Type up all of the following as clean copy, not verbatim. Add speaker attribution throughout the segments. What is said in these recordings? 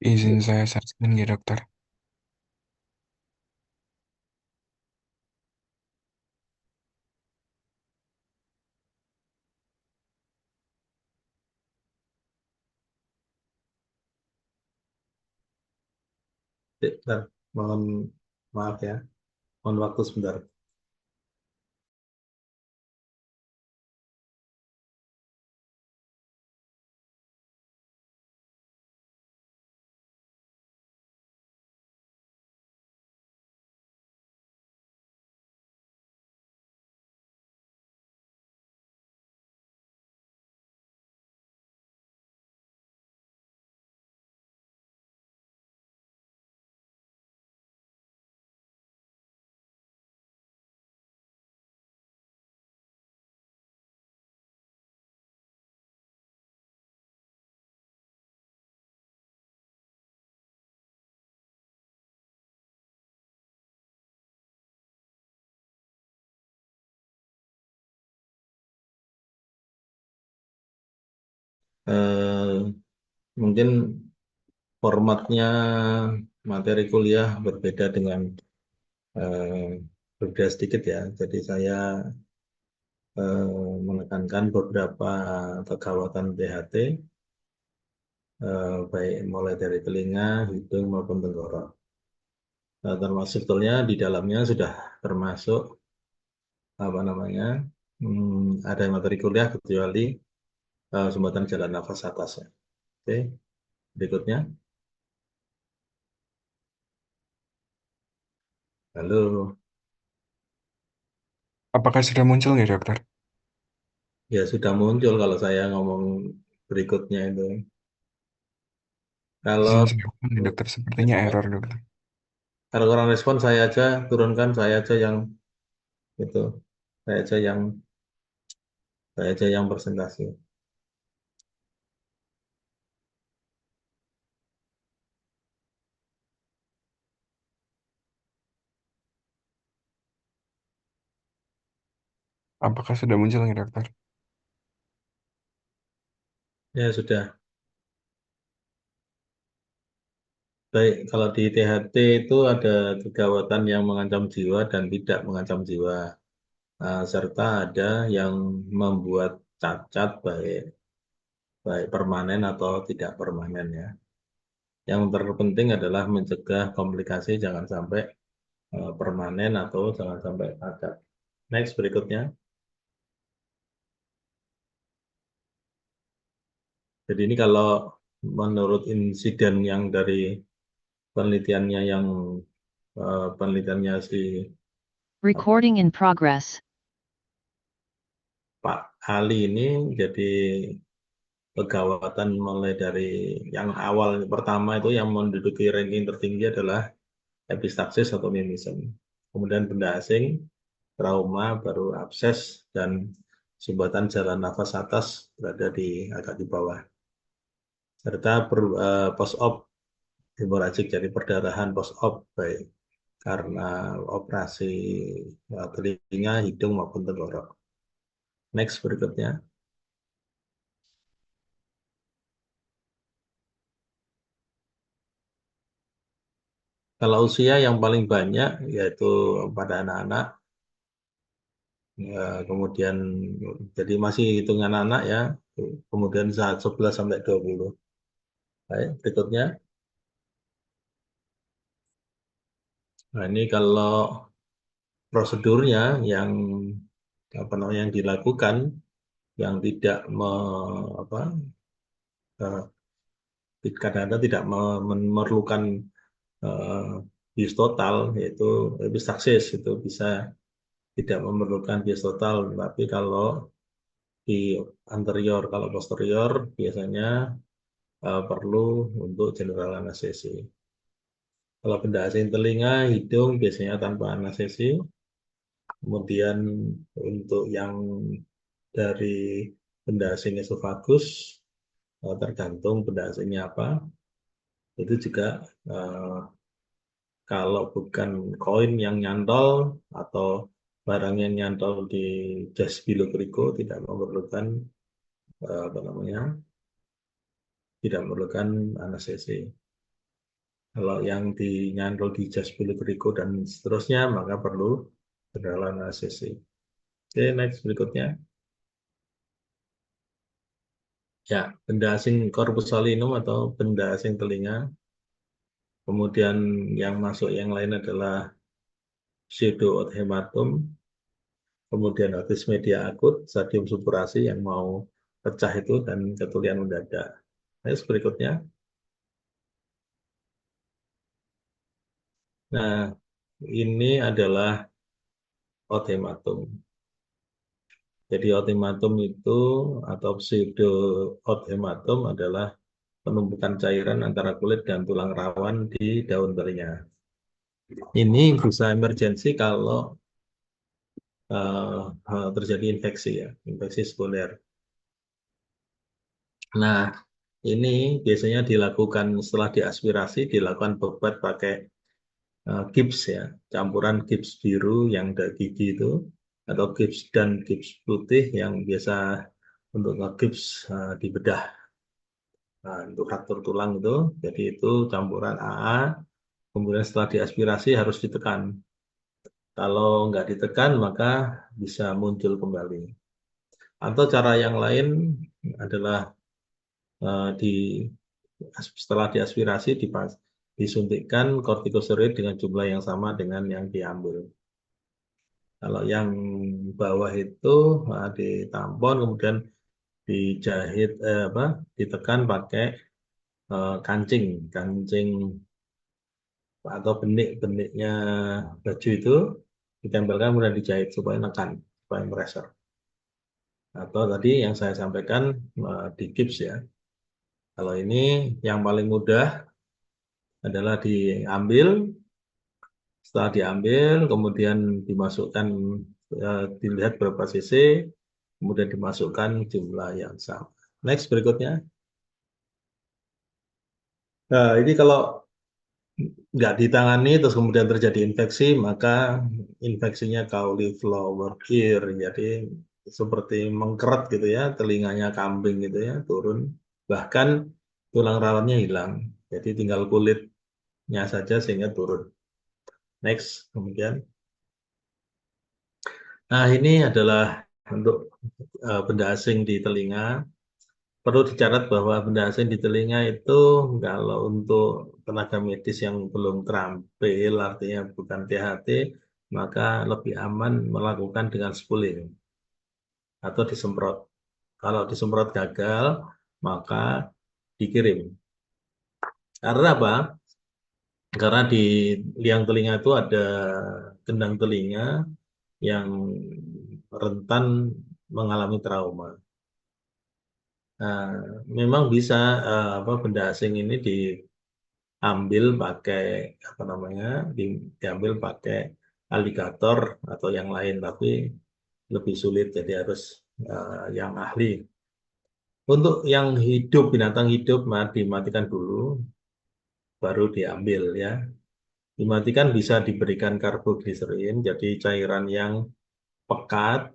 Speaker 1: Izin saya assessment ya dokter.
Speaker 2: Bentar, mohon maaf ya, mohon waktu sebentar. Eh, Mungkin formatnya materi kuliah berbeda dengan berbeda sedikit ya. Jadi saya menekankan beberapa kegawatan THT, baik mulai dari telinga, hidung maupun tenggorok. Nah, termasuk sebetulnya di dalamnya sudah termasuk apa namanya, ada materi kuliah kecuali sumbatan jalan nafas atas ya. Oke, berikutnya. Halo,
Speaker 1: Apakah sudah muncul ya dokter?
Speaker 2: ya sudah muncul kalau saya ngomong berikutnya itu. Kalau
Speaker 1: Izin saya ulang ya dokter. Sepertinya
Speaker 2: respon,
Speaker 1: error dokter.
Speaker 2: kalau kurang respon saya aja turunkan, yang itu, saya aja yang presentasi.
Speaker 1: Apakah sudah muncul ya dokter?
Speaker 2: Ya sudah. Baik, kalau di THT itu ada kegawatan yang mengancam jiwa dan tidak mengancam jiwa. Serta ada yang membuat cacat baik baik permanen atau tidak permanen ya. Yang terpenting adalah mencegah komplikasi jangan sampai permanen atau jangan sampai cacat. Next berikutnya. Jadi ini kalau menurut insiden yang dari penelitiannya penelitiannya si apa,
Speaker 3: Recording in progress.
Speaker 2: Pak Ali ini, jadi pegawatan mulai dari yang awal pertama itu yang menduduki ranking tertinggi adalah epistaxis atau mimesis. Kemudian benda asing, trauma, baru abses dan sumbatan jalan nafas atas berada di agak di bawah. Serta post-op hemoragik, jadi perdarahan post-op baik karena operasi telinga, hidung maupun tenggorok. Next berikutnya. Kalau usia yang paling banyak yaitu pada anak-anak, ya, kemudian jadi masih hitungan anak ya, kemudian saat 11 sampai 20. Baik, berikutnya. Nah, ini kalau prosedurnya yang apa namanya yang dilakukan yang tidak apa kadang-kadang tidak memerlukan eh, bius total, yaitu epistaxis itu bisa tidak memerlukan bius total, tapi kalau di anterior, kalau posterior biasanya perlu untuk general anestesi. Kalau benda asing telinga, hidung biasanya tanpa anestesi. Kemudian untuk yang dari benda asing esofagus, tergantung benda asingnya apa, itu juga eh, kalau bukan koin yang nyantol atau barang yang nyantol di jas bilokriko tidak memerlukan apa namanya tidak memerlukan anestesi. Kalau yang dinyantol di jas Filiprico dan seterusnya, maka perlu general anestesi. Oke, next berikutnya. Ya, benda asing corpus salinum atau benda asing telinga. Kemudian yang masuk yang lain adalah pseudoothematum, kemudian otis media akut, stadium supurasi yang mau pecah itu, dan ketulian mendadak. Next berikutnya. Nah, ini adalah othematum. Jadi othematum itu atau pseudoothematum adalah penumpukan cairan antara kulit dan tulang rawan di daun telinga. Ini bisa emergensi kalau terjadi infeksi ya, infeksi sekunder. Nah, ini biasanya dilakukan setelah diaspirasi, dilakukan bebat pakai gips ya, campuran gips biru yang ada gigi itu, atau gips dan gips putih yang biasa untuk ngegips di bedah. Nah, untuk fraktur tulang itu, jadi itu campuran AA, kemudian setelah diaspirasi harus ditekan. Kalau nggak ditekan, maka bisa muncul kembali. Atau cara yang lain adalah di setelah diaspirasi disuntikkan kortikosteroid dengan jumlah yang sama dengan yang diambil. Kalau yang bawah itu ditampon kemudian dijahit ditekan pakai kancing atau benik-beniknya baju itu ditempelkan kemudian dijahit supaya nekan, supaya mereser. Atau tadi yang saya sampaikan di gips ya. Kalau ini yang paling mudah adalah diambil, setelah diambil kemudian dimasukkan, dilihat berapa cc, kemudian dimasukkan jumlah yang sama. Next berikutnya. Nah, ini kalau nggak ditangani terus kemudian terjadi infeksi, maka infeksinya cauliflower ear, jadi seperti mengkeret gitu ya, telinganya kambing gitu ya, turun, bahkan tulang rawannya hilang, jadi tinggal kulitnya saja sehingga turun. Next kemudian. Nah, ini adalah untuk benda asing di telinga. Perlu dicatat bahwa benda asing di telinga itu kalau untuk tenaga medis yang belum terampil, artinya bukan THT, maka lebih aman melakukan dengan spooling atau disemprot. Kalau disemprot gagal, maka dikirim. Karena apa? Karena di liang telinga itu ada gendang telinga yang rentan mengalami trauma. Nah, memang bisa benda asing ini diambil pakai apa namanya, diambil pakai aligator atau yang lain, tapi lebih sulit, jadi harus yang ahli. Untuk yang hidup, binatang hidup, dimatikan dulu, baru diambil ya. Dimatikan bisa diberikan karbogliserin, jadi cairan yang pekat,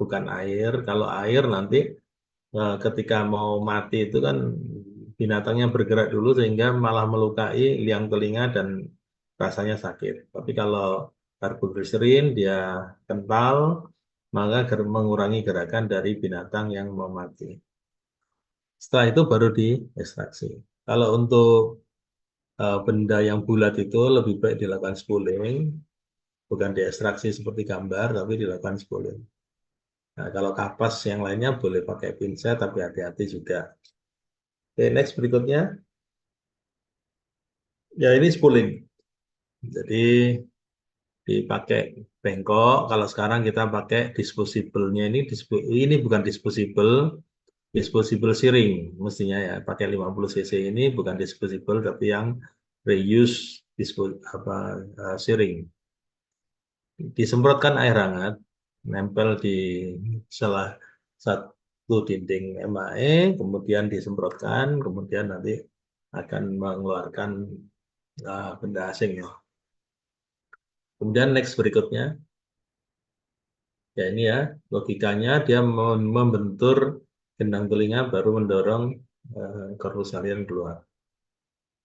Speaker 2: bukan air. Kalau air nanti ketika mau mati itu kan binatangnya bergerak dulu sehingga malah melukai liang telinga dan rasanya sakit. Tapi kalau karbogliserin dia kental, maka mengurangi gerakan dari binatang yang mau mati. Setelah itu baru diekstraksi. Kalau untuk benda yang bulat itu lebih baik dilakukan spooling, bukan diekstraksi seperti gambar, tapi dilakukan spooling. Nah, kalau kapas yang lainnya boleh pakai pinset, tapi hati-hati juga. Oke, next berikutnya. Ya, ini spooling. Jadi dipakai bengkok. Kalau sekarang kita pakai disposable-nya ini bukan disposable siring mestinya ya. Pakai 50 cc ini bukan disposable tapi yang reuse siring. Disemprotkan air hangat, nempel di salah satu dinding MAE, kemudian disemprotkan, kemudian nanti akan mengeluarkan benda asing ya. Kemudian next berikutnya, ya ini ya logikanya dia membentur gendang telinga baru mendorong korpus salinan keluar.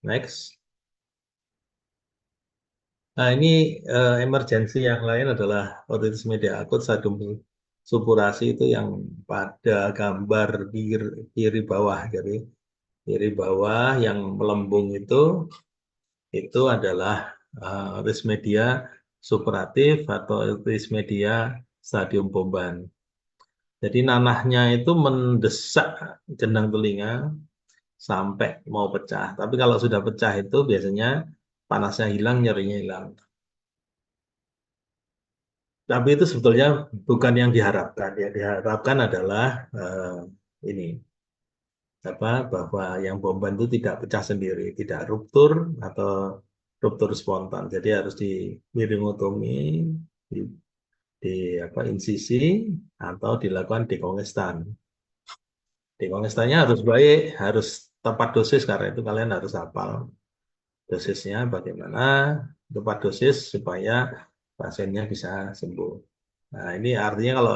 Speaker 2: Next. Nah, ini emergensi yang lain adalah otitis media akut stadium supurasi itu yang pada gambar kiri bawah. Jadi kiri bawah yang melembung itu adalah otitis media supuratif atau otitis media stadium Bomban. Jadi nanahnya itu mendesak gendang telinga sampai mau pecah. Tapi kalau sudah pecah itu biasanya panasnya hilang, nyerinya hilang. Tapi itu sebetulnya bukan yang diharapkan. Yang diharapkan adalah ini apa bahwa yang bomban itu tidak pecah sendiri, tidak ruptur atau ruptur spontan. Jadi harus miringotomi, di, di insisi atau dilakukan dekongestan. Dekongestannya harus baik, harus tepat dosis karena itu kalian harus hafal dosisnya bagaimana, tepat dosis supaya pasiennya bisa sembuh. Nah, ini artinya kalau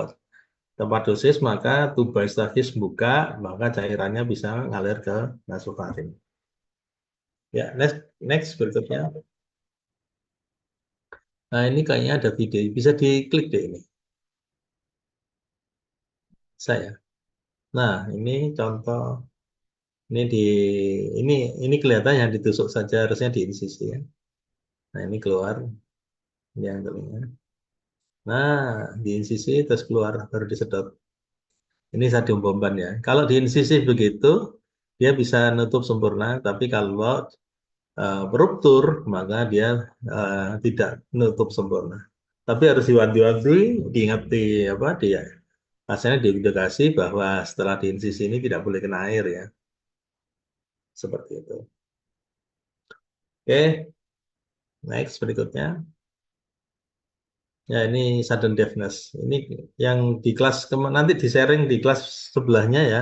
Speaker 2: tempat dosis maka tuba stafis buka, maka cairannya bisa ngalir ke nasofaring. Ya, next berikutnya. Nah, ini kayaknya ada video, bisa diklik deh ini. Saya. Nah, ini contoh ini ini ini kelihatan yang ditusuk saja harusnya di insisi ya. Nah, ini keluar ini yang telinga. Nah, di insisi terus keluar baru disedot. Ini stadium bomban ya. Kalau di insisi begitu dia bisa nutup sempurna, tapi kalau ruptur maka dia tidak nutup sempurna. Tapi harus diwanti-wanti, diingati apa dia pasiennya diedukasi bahwa setelah di insisi ini tidak boleh kena air ya, seperti itu. Oke, next berikutnya. Ya ini sudden deafness. Ini yang di kelas nanti di sharing di kelas sebelahnya ya.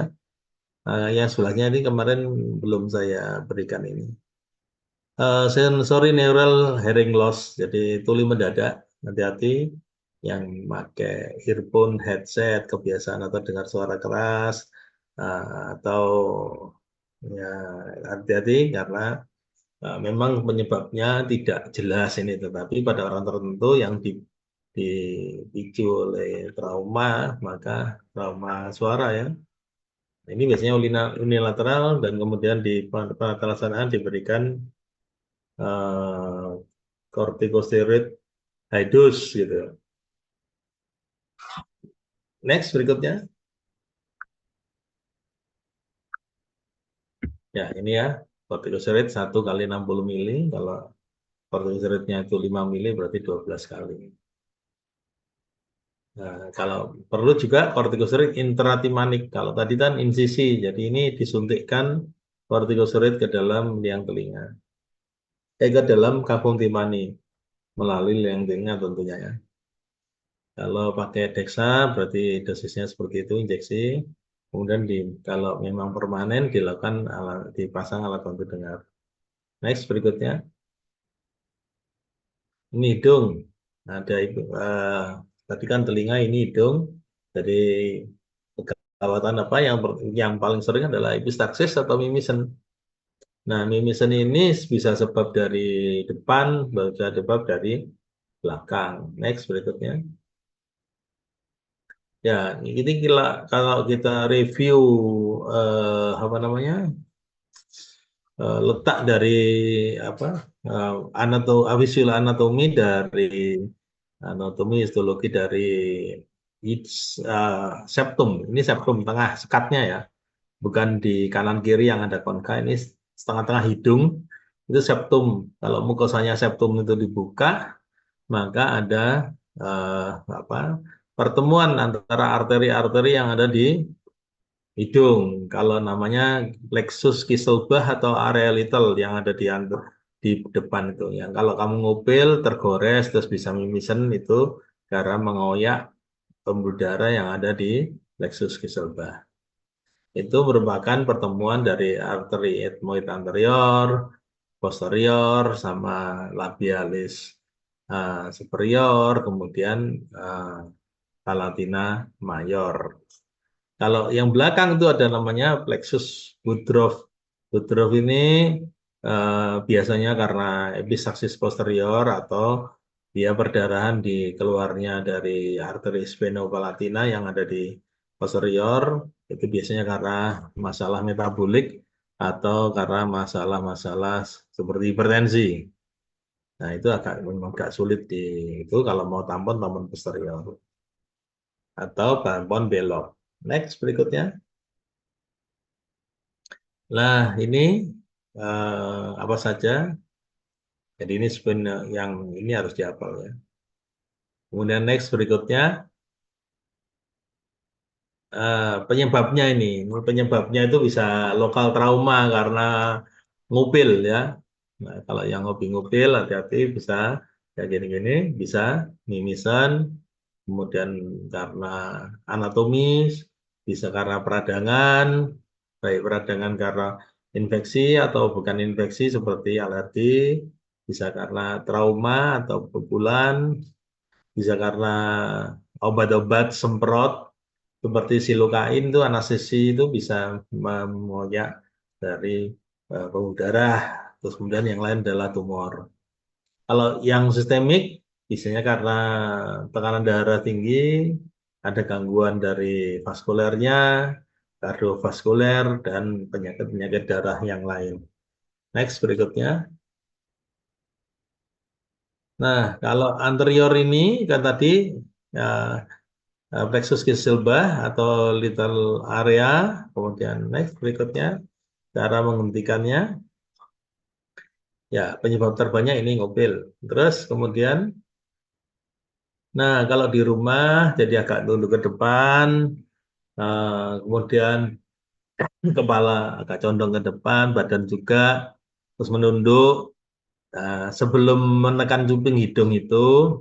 Speaker 2: Yang sebelahnya ini kemarin belum saya berikan ini. Sensory neural hearing loss, jadi tuli mendadak. Hati-hati yang pakai earphone, headset, kebiasaan atau dengar suara keras, atau ya hati-hati karena memang penyebabnya tidak jelas ini, tetapi pada orang tertentu yang dipicu oleh trauma, maka trauma suara ya. Ini biasanya unilateral dan kemudian di pelaksanaan diberikan corticosteroid high dose gitu. Next berikutnya. Ya, ini ya corticosteroid 1 kali 60 mili. Kalau corticosteroidnya itu 5 mili berarti 12 kali. Nah, kalau perlu juga corticosteroid intratimanik. Kalau tadi kan insisi, jadi ini disuntikkan corticosteroid ke dalam liang telinga. Ke dalam kafung timani melalui liang telinga tentunya ya. Kalau pakai Dexa berarti dosisnya seperti itu injeksi. Kemudian kalau memang permanen dilakukan dipasang alat bantu dengar. Next berikutnya. Ini hidung. Ada itu tadi kan telinga, ini hidung. Jadi perawatan apa yang paling sering adalah epistaxis atau mimisen. Nah, mimisen ini bisa sebab dari depan, bisa sebab dari belakang. Next berikutnya. Ya, ini kalau kita review apa namanya letak dari apa visual anatomi dari anatomi histologi dari septum. Ini septum tengah sekatnya ya, bukan di kanan kiri yang ada konka. Ini setengah-tengah hidung itu septum. Kalau mukosanya septum itu dibuka, maka ada eh, apa pertemuan antara arteri-arteri yang ada di hidung. Kalau namanya plexus Kieselbach atau area little yang ada di depan itu. Yang kalau kamu ngupil tergores terus bisa mimisen itu karena mengoyak pembuluh darah yang ada di plexus Kieselbach. Itu merupakan pertemuan dari arteri ethmoid anterior, posterior, sama labialis superior, kemudian palatina mayor. Kalau yang belakang itu ada namanya plexus Woodruff. Woodruff ini biasanya karena epistaxis posterior atau dia perdarahan di keluarnya dari arteri sphenopallatina yang ada di posterior, itu biasanya karena masalah metabolik atau karena masalah-masalah seperti hipertensi. Nah, itu memang agak sulit itu kalau mau tampon posterior atau tampon belok. Next berikutnya. Nah, ini apa saja? Jadi ini sebenarnya yang ini harus dihafal ya. Kemudian next berikutnya penyebabnya ini. Penyebabnya itu bisa lokal trauma karena ngupil ya. Nah, kalau yang hobi ngupil hati-hati bisa ya gini-gini, bisa mimisan, kemudian karena anatomis, bisa karena peradangan, baik peradangan karena infeksi atau bukan infeksi seperti alergi, bisa karena trauma atau pukulan, bisa karena obat-obat semprot seperti silokain itu anestesi itu bisa mengoyak dari pembuluh darah, terus kemudian yang lain adalah tumor. Kalau yang sistemik, biasanya karena tekanan darah tinggi, ada gangguan dari vaskulernya, kardiovaskuler, dan penyakit-penyakit darah yang lain. Next, berikutnya. Nah, kalau anterior ini, kan tadi, ya, plexus kizilbah atau little area, kemudian next, berikutnya, cara menghentikannya, ya penyebab terbanyak ini ngupil. Terus kemudian, nah kalau di rumah jadi agak tunduk ke depan, kemudian kepala agak condong ke depan, badan juga, terus menunduk. Nah, sebelum menekan cuping hidung itu,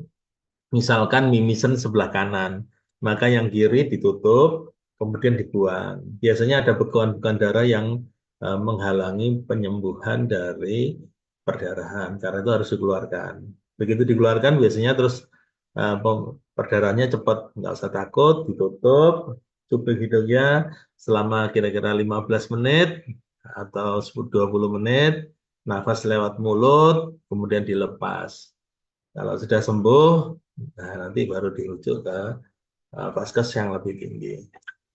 Speaker 2: misalkan mimisen sebelah kanan, maka yang kiri ditutup, kemudian dibuang. Biasanya ada bekuan-bekuan darah yang menghalangi penyembuhan dari perdarahan, karena itu harus dikeluarkan. Begitu dikeluarkan, biasanya terus perdarahannya cepat, nggak usah takut, ditutup, cuping hidungnya selama kira-kira 15 menit atau 20 menit, nafas lewat mulut, kemudian dilepas. Kalau sudah sembuh, nah, nanti baru dirujuk ke vaskes yang lebih tinggi.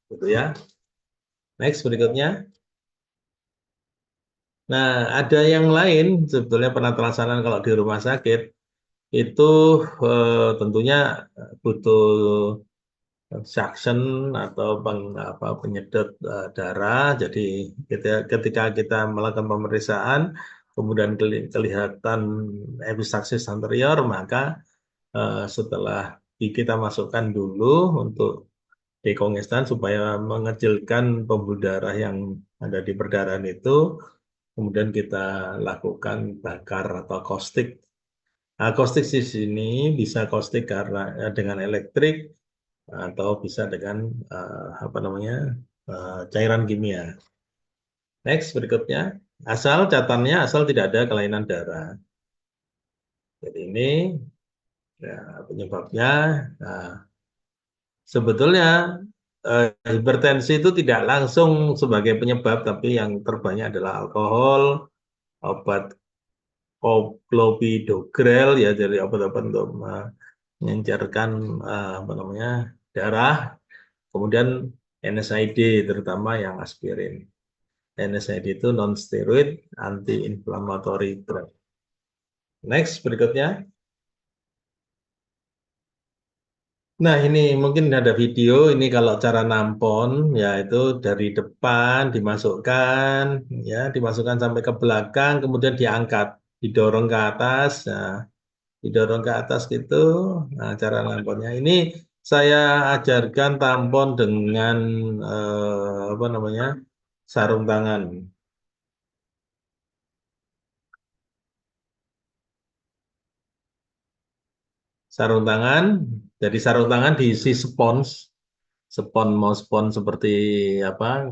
Speaker 2: Gitu ya. Next berikutnya. Nah, ada yang lain sebetulnya penatrasanan kalau di rumah sakit itu tentunya butuh suction atau penyedot darah. Jadi ketika kita melakukan pemeriksaan, kemudian kelihatan epistaxis anterior, maka setelah kita masukkan dulu untuk dekongestan supaya mengecilkan pembuluh darah yang ada di perdarahan itu, kemudian kita lakukan bakar atau caustic. Nah, caustic di sini bisa caustic karena dengan elektrik atau bisa dengan apa namanya cairan kimia. Next berikutnya, asal catatannya asal tidak ada kelainan darah. Jadi ini ya, penyebabnya. Nah, sebetulnya hipertensi itu tidak langsung sebagai penyebab, tapi yang terbanyak adalah alkohol, obat clopidogrel ya, dari obat-obat untuk mengencerkan apa namanya darah, kemudian NSAID terutama yang aspirin. NSAID itu non steroid anti-inflammatory drug. Next berikutnya. Nah, ini mungkin ada video, ini kalau cara nampon, yaitu dari depan dimasukkan, ya, dimasukkan sampai ke belakang, kemudian diangkat, didorong ke atas, nah, didorong ke atas gitu, nah, cara namponnya. Ini saya ajarkan tampon dengan, apa namanya, sarung tangan. Sarung tangan, jadi sarung tangan diisi spons, mau spons seperti apa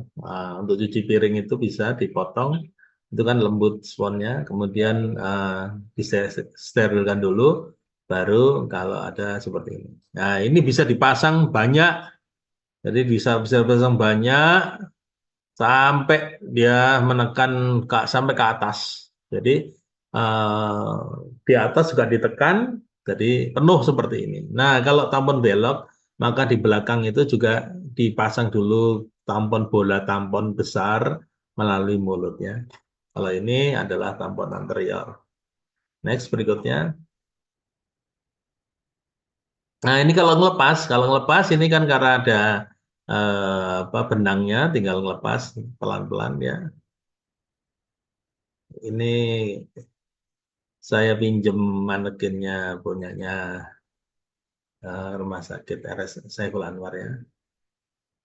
Speaker 2: untuk cuci piring itu bisa dipotong, itu kan lembut sponnya, kemudian disterilkan dulu, baru kalau ada seperti ini. Nah, ini bisa dipasang banyak, jadi bisa bisa pasang banyak sampai dia menekan sampai ke atas, Jadi eh, di atas juga ditekan, jadi penuh seperti ini. Nah, kalau tampon belok, maka di belakang itu juga dipasang dulu tampon bola tampon besar melalui mulutnya. Kalau ini adalah tampon anterior. Next berikutnya. Nah, ini kalau ngelepas ini kan karena ada apa benangnya, tinggal ngelepas pelan-pelan ya. Ini saya pinjem manekinnya punyanya Rumah Sakit RS Saiful Anwar ya.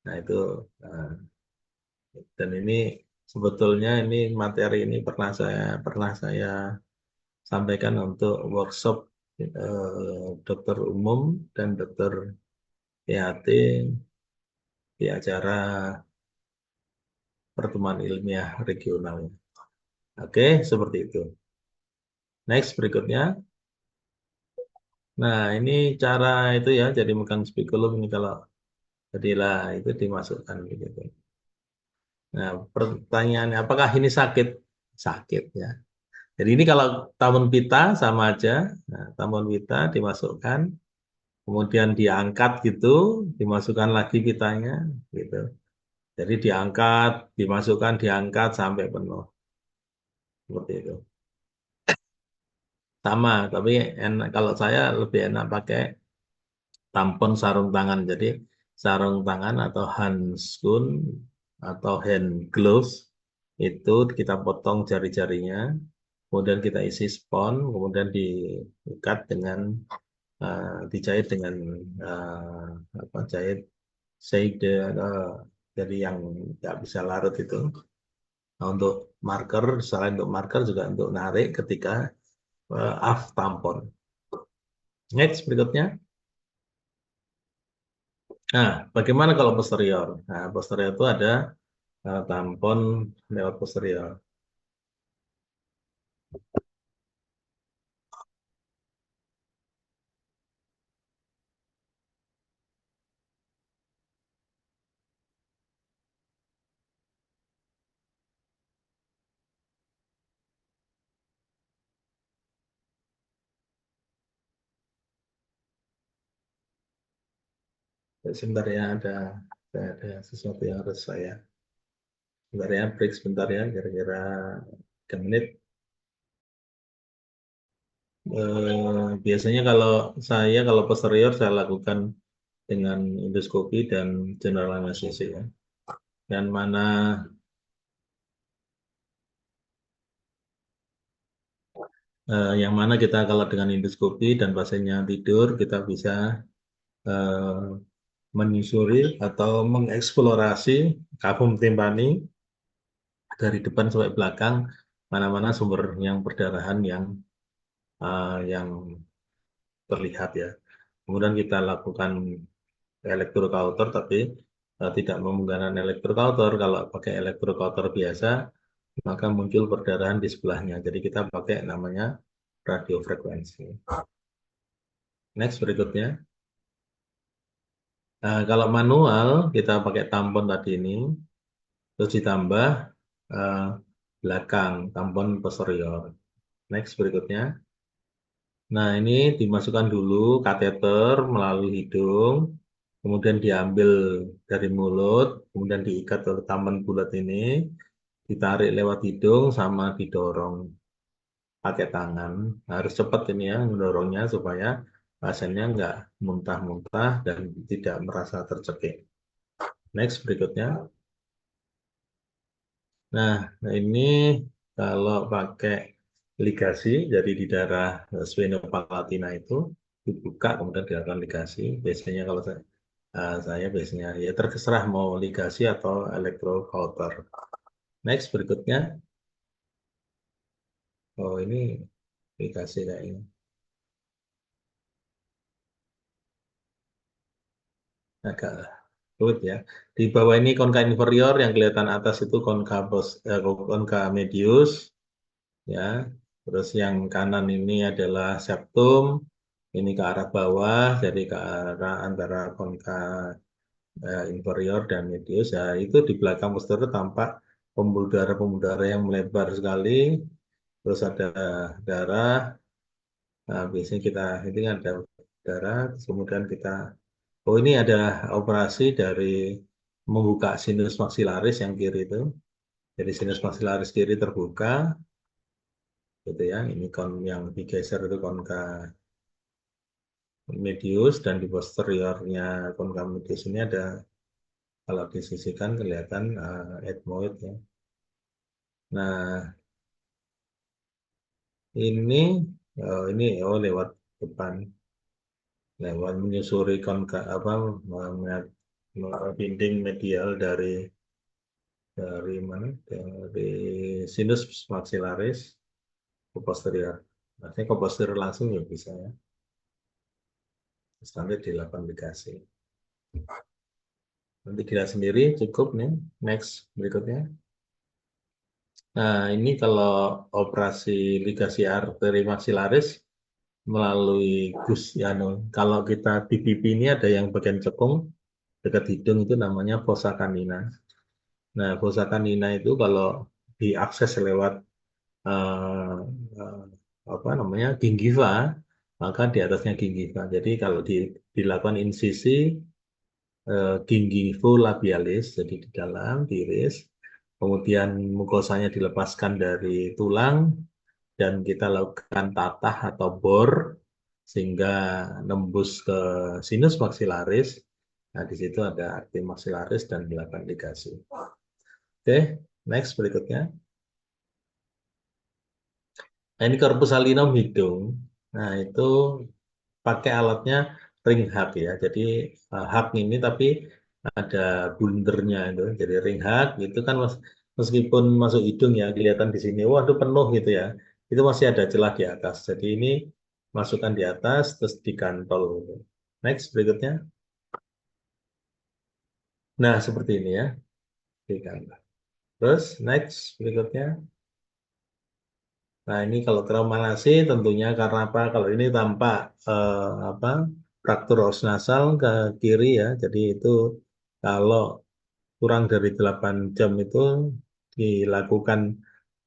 Speaker 2: Nah itu eh, dan ini sebetulnya ini materi ini pernah saya sampaikan untuk workshop dokter umum dan dokter PHT di acara pertemuan ilmiah regional. Oke, seperti itu. Next berikutnya. Nah ini cara itu ya, jadi megang spikulum ini kalau jadilah itu dimasukkan begitu. Nah, pertanyaannya apakah ini sakit? Sakit ya. Jadi ini kalau tabun pita sama aja. Nah, tabun pita dimasukkan, kemudian diangkat gitu, dimasukkan lagi pitanya gitu. Jadi diangkat, dimasukkan, diangkat sampai penuh. Seperti itu. Sama, tapi kalau saya lebih enak pakai tampon sarung tangan. Jadi sarung tangan atau handskun atau hand gloves itu kita potong jari-jarinya, kemudian kita isi spons, kemudian diikat dengan dijahit dengan apa jahit seide atau jadi yang nggak bisa larut itu. Nah, untuk marker, selain untuk marker juga untuk narik ketika aft tampon. Next berikutnya. Nah, bagaimana kalau posterior? Nah, posterior itu ada tampon lewat posterior. Sebentar ya, ada sesuatu yang harus saya. Sebentar ya, break sebentar ya, kira-kira 3 menit. Biasanya kalau posterior saya lakukan dengan endoskopi dan general anesthesia ya. Dan yang mana kita kalau dengan endoskopi dan pasiennya tidur kita bisa eh, menyusuri atau mengeksplorasi kafum timpani dari depan sampai belakang mana-mana sumber yang perdarahan yang terlihat ya. Kemudian kita lakukan elektrokauter tapi tidak menggunakan elektrokauter. Kalau pakai elektrokauter biasa maka muncul perdarahan di sebelahnya. Jadi kita pakai namanya radiofrekuensi. Next berikutnya. Nah, kalau manual kita pakai tampon tadi ini terus ditambah eh, belakang tampon posterior. Next berikutnya. Nah, ini dimasukkan dulu kateter melalui hidung, kemudian diambil dari mulut, kemudian diikat oleh tampon bulat ini, ditarik lewat hidung sama didorong pakai tangan. Nah, harus cepat ini ya mendorongnya supaya pasiennya nggak muntah-muntah dan tidak merasa tercekik. Next berikutnya. Nah, ini kalau pakai ligasi, jadi di daerah sphenopallatina itu dibuka kemudian dilakukan ligasi. Biasanya kalau saya biasanya ya terserah mau ligasi atau electrocauter. Next berikutnya, oh ini ligasi kayaknya agak rumit ya. Di bawah ini konka inferior yang kelihatan atas itu konka medius ya. Terus yang kanan ini adalah septum, ini ke arah bawah, jadi ke arah antara konka inferior dan medius. Ya, itu di belakang posterior tampak pembuluh darah yang melebar sekali. terus ada darah. Nah, biasanya kita ini ada darah, terus kemudian kita, oh ini ada operasi dari membuka sinus maksilaris yang kiri itu. Jadi sinus maksilaris kiri terbuka, gitu ya. Ini kon yang digeser itu konka medius dan di posteriornya konka medius ini ada, kalau disisikan kelihatan ethmoid ya. Nah, ini ini oh lewat depan, lewat menyusuri konka apa dinding medial dari mana? Dari sinus maxillaris ke posterior. Artinya ke posterior langsung ya bisa ya. Terus nanti dilakukan ligasi. Nanti dilihat sendiri cukup nih. Next berikutnya. Nah, ini kalau operasi ligasi arteri maksilaris melalui gus ya, no. Kalau kita di pipi ini ada yang bagian cekung dekat hidung itu namanya fossa canina. Nah, fossa canina itu kalau diakses lewat eh, eh, apa namanya gingiva, maka di atasnya gingiva. Jadi kalau dilakukan insisi gingivolabialis, jadi di dalam di iris, kemudian mukosanya dilepaskan dari tulang dan kita lakukan tatah atau bor sehingga nembus ke sinus maksilaris. Nah, di situ ada arti maksilaris dan dilakukan ligasi. Oke, next berikutnya. Nah, ini corpus calinum hidung. Nah, itu pakai alatnya ring hug ya. Jadi hug ini tapi ada bundernya itu. Jadi ring hug itu kan meskipun masuk hidung ya kelihatan di sini, wah itu penuh gitu ya. Itu masih ada celah di atas. Jadi ini masukkan di atas terus dikantol gitu. Next berikutnya. Nah, seperti ini ya. Dikantol. Terus next berikutnya. Nah, ini kalau traumanasi tentunya karena apa? Kalau ini tampak apa? Fraktur os nasal ke kiri ya. Jadi itu kalau kurang dari 8 jam itu dilakukan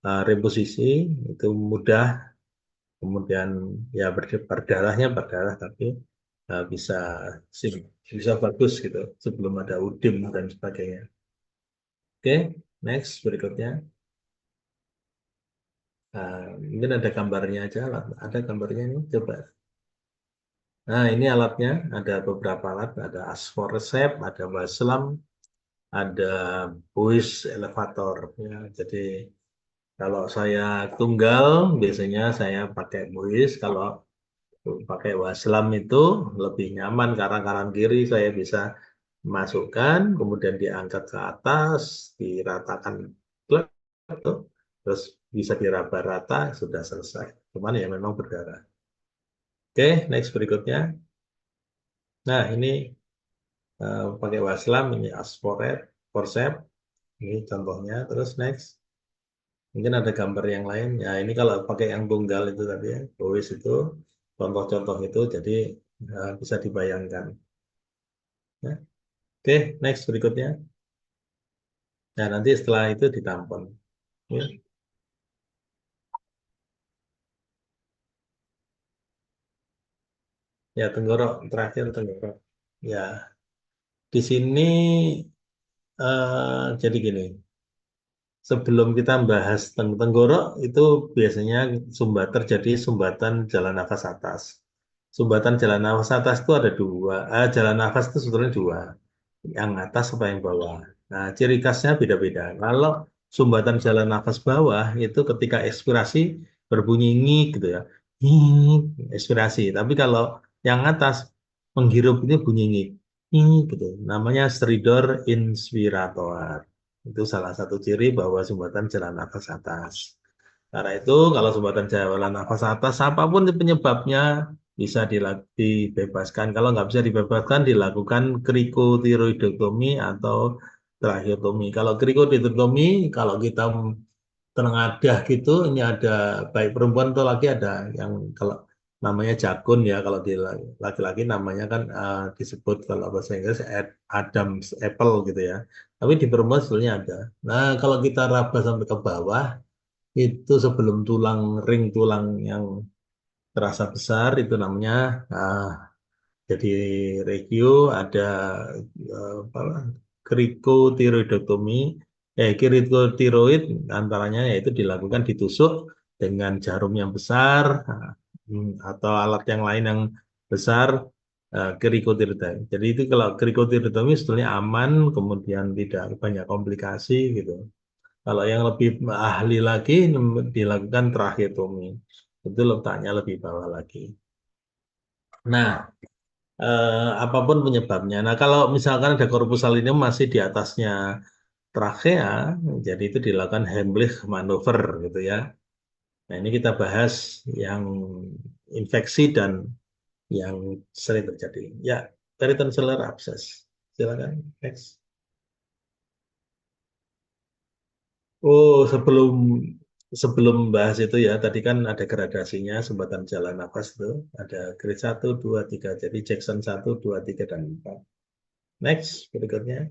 Speaker 2: reposisi itu mudah. Kemudian ya berdarahnya berdarah tapi bisa bisa bagus gitu sebelum ada udim dan sebagainya. Oke, next berikutnya. Mungkin ada gambarnya aja, ada gambarnya ini coba. Nah, ini alatnya, ada beberapa alat, ada asforceps, ada Waslam, ada buis elevator. Ya, jadi kalau saya tunggal, biasanya saya pakai buis. Kalau pakai Waslam itu lebih nyaman karena kanan kiri saya bisa masukkan, kemudian diangkat ke atas, diratakan, klek, tuh, terus bisa diraba rata, sudah selesai. Cuman ya memang berdarah. Oke, next berikutnya. Nah, ini pakai waslam ini asporet forcep ini contohnya terus next mungkin ada gambar yang lain ya ini kalau pakai yang tunggal itu tadi ya Bois itu contoh-contoh itu jadi bisa dibayangkan ya. Oke next berikutnya nah nanti setelah itu ditampon ya, ya tenggorok terakhir tenggorok ya di sini jadi gini sebelum kita bahas tenggorok itu biasanya terjadi sumbatan jalan nafas atas. Sumbatan jalan nafas atas itu ada dua. Jalan nafas itu sebetulnya dua. Yang atas apa yang bawah. Nah, ciri khasnya beda-beda. Kalau sumbatan jalan nafas bawah itu ketika ekspirasi berbunyi ngik gitu ya. Ngik, ekspirasi. Tapi kalau yang atas menghirup ini bunyi ngik. Ngik gitu. Namanya stridor inspirator. Itu salah satu ciri bahwa sumbatan jalan nafas atas. Karena itu kalau sumbatan jalan nafas atas, apapun penyebabnya bisa dibebaskan. Kalau nggak bisa dibebaskan, dilakukan krikotiroidektomi atau tracheotomi. Kalau krikotiroidektomi, kalau kita tengadah gitu, ini ada baik perempuan atau laki ada yang kalau namanya jakun ya, kalau di laki-laki namanya kan disebut kalau bahasa Inggris Adam's apple gitu ya. Tapi di perempuan sebetulnya ada. Nah, kalau kita raba sampai ke bawah, itu sebelum ring tulang yang terasa besar itu namanya jadi regio, ada apa, krikotiroidotomi. Krikotiroid antaranya yaitu dilakukan ditusuk dengan jarum yang besar, atau alat yang lain yang besar, krikotirotomi. Jadi itu kalau krikotirotomi sebetulnya aman, kemudian tidak banyak komplikasi gitu. Kalau yang lebih ahli lagi dilakukan tracheotomi. Itu letaknya lebih bawah lagi. Nah, apapun penyebabnya. Nah, kalau misalkan ada corpusculinium masih di atasnya trakea, jadi itu dilakukan Heimlich maneuver gitu ya. Nah, ini kita bahas yang infeksi dan yang sering terjadi. Ya, peritonsillar abscess. Silakan, next. Oh, sebelum sebelum bahas itu ya, tadi kan ada gradasinya sumbatan jalan nafas itu. Ada grade 1, 2, 3. Jadi Jackson 1, 2, 3, dan 4. Next, berikutnya.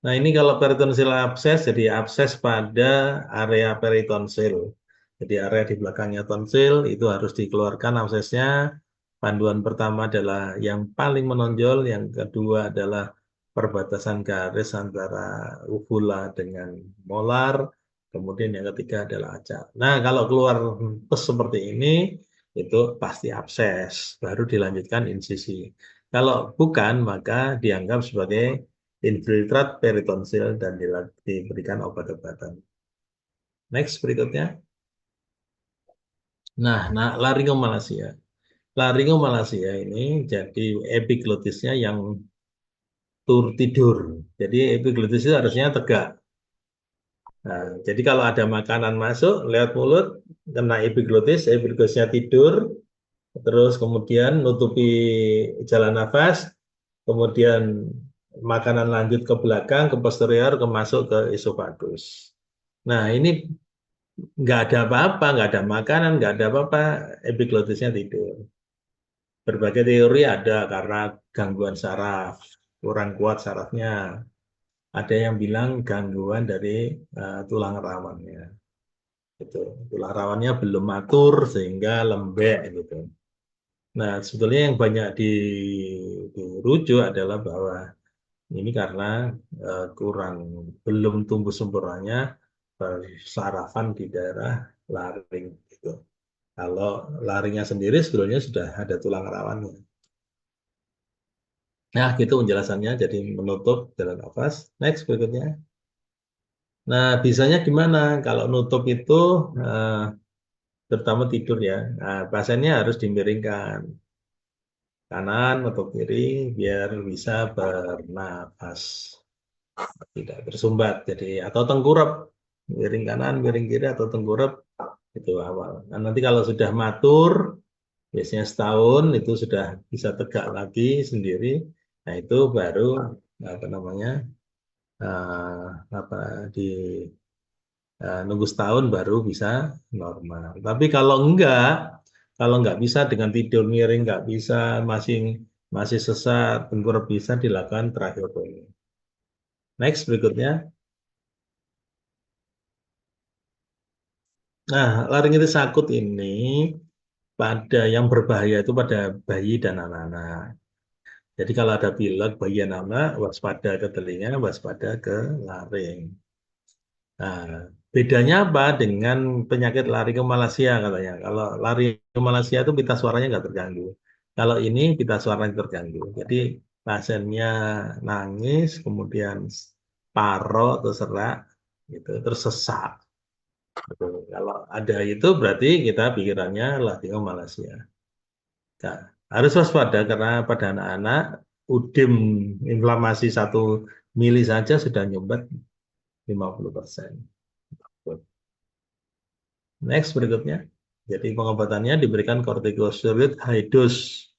Speaker 2: Nah, ini kalau peritonsil abses, jadi abses pada area peritonsil. Jadi area di belakangnya tonsil itu harus dikeluarkan absesnya. Panduan pertama adalah yang paling menonjol, yang kedua adalah perbatasan garis antara uvula dengan molar, kemudian yang ketiga adalah acak. Nah, kalau keluar pus seperti ini, itu pasti abses, baru dilanjutkan insisi. Kalau bukan, maka dianggap sebagai infiltrat peritonsil dan diberikan obat-obatan. Next berikutnya. Nah, laringomalacia. Laringomalacia ini jadi epiglotisnya yang tidur. Jadi epiglotis itu harusnya tegak. Nah, jadi kalau ada makanan masuk lewat mulut, kena epiglotisnya tidur, terus kemudian nutupi jalan nafas, kemudian makanan lanjut ke belakang, ke posterior, ke masuk ke esofagus. Nah, ini nggak ada apa-apa, nggak ada makanan, nggak ada apa-apa, epiglotisnya tidur. Berbagai teori ada karena gangguan saraf, kurang kuat sarafnya. Ada yang bilang gangguan dari tulang rawannya. Gitu. Tulang rawannya belum matur sehingga lembek gitu. Nah, sebetulnya yang banyak dirujuk adalah bahwa ini karena kurang belum tumbuh sempurnanya sarafan di daerah laring gitu. Kalau laringnya sendiri sebetulnya sudah ada tulang rawannya. Nah, gitu penjelasannya. Jadi menutup jalan nafas. Next berikutnya. Nah, bisanya gimana? Kalau nutup itu eh, terutama tidur ya. Nah, pasiennya harus dimiringkan kanan atau kiri biar bisa bernapas, tidak bersumbat. Jadi atau tengkurap, miring kanan, miring kiri atau tengkurap itu awal. Nah, nanti kalau sudah matur, biasanya setahun itu sudah bisa tegak lagi sendiri. Nah, itu baru apa namanya? eh, apa di nunggu setahun baru bisa normal. Tapi kalau enggak bisa dengan tidur miring, enggak bisa, masih masih sesat, tengkurap, bisa dilakukan tracheotomi. Next berikutnya. Nah, laringitis akut ini pada yang berbahaya itu pada bayi dan anak-anak. Jadi kalau ada pilek bayi dan anak, waspada ke telinga, waspada ke laring. Nah, bedanya apa dengan penyakit laringomalacia katanya? Kalau laringomalacia itu pita suaranya nggak terganggu. Kalau ini pita suaranya terganggu. Jadi pasiennya nangis, kemudian paro atau serak, gitu, terus sesak. Gitu. Kalau ada itu berarti kita pikirannya laringomalacia. Nah, harus waspada karena pada anak-anak udim inflamasi 1 mili saja sudah nyumbat 50%. Next berikutnya. Jadi pengobatannya diberikan kortikosteroid high dose,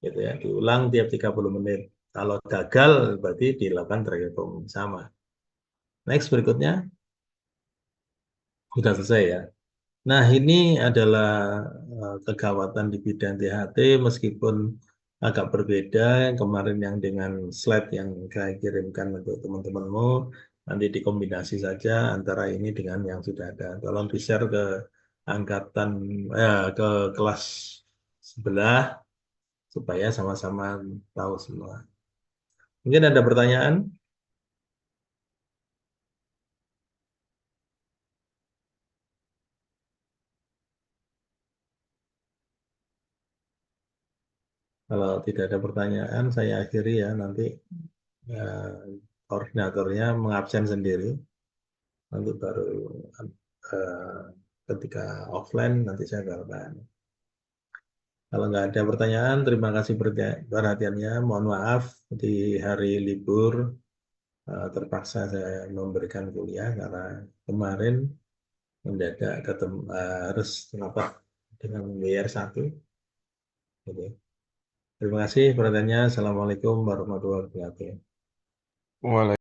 Speaker 2: gitu ya, diulang tiap 30 menit. Kalau gagal berarti dilakukan tracheotomi sama. Next berikutnya, sudah selesai ya. Nah, ini adalah kegawatan di bidang THT meskipun agak berbeda kemarin yang dengan slide yang saya kirimkan untuk teman-temanmu. Nanti dikombinasi saja antara ini dengan yang sudah ada. Tolong di-share ke angkatan ke kelas sebelah supaya sama-sama tahu semua. Mungkin ada pertanyaan? Kalau tidak ada pertanyaan, saya akhiri ya. Nanti eh, koordinatornya mengabsen sendiri. Nanti baru eh, ketika offline nanti saya kabarkan. Kalau nggak ada pertanyaan, terima kasih perhatiannya. Mohon maaf di hari libur terpaksa saya memberikan kuliah karena kemarin mendadak harus rapat dengan WR1. Gitu. Terima kasih perhatiannya. Assalamualaikum warahmatullahi wabarakatuh.
Speaker 1: Waalaikumsalam.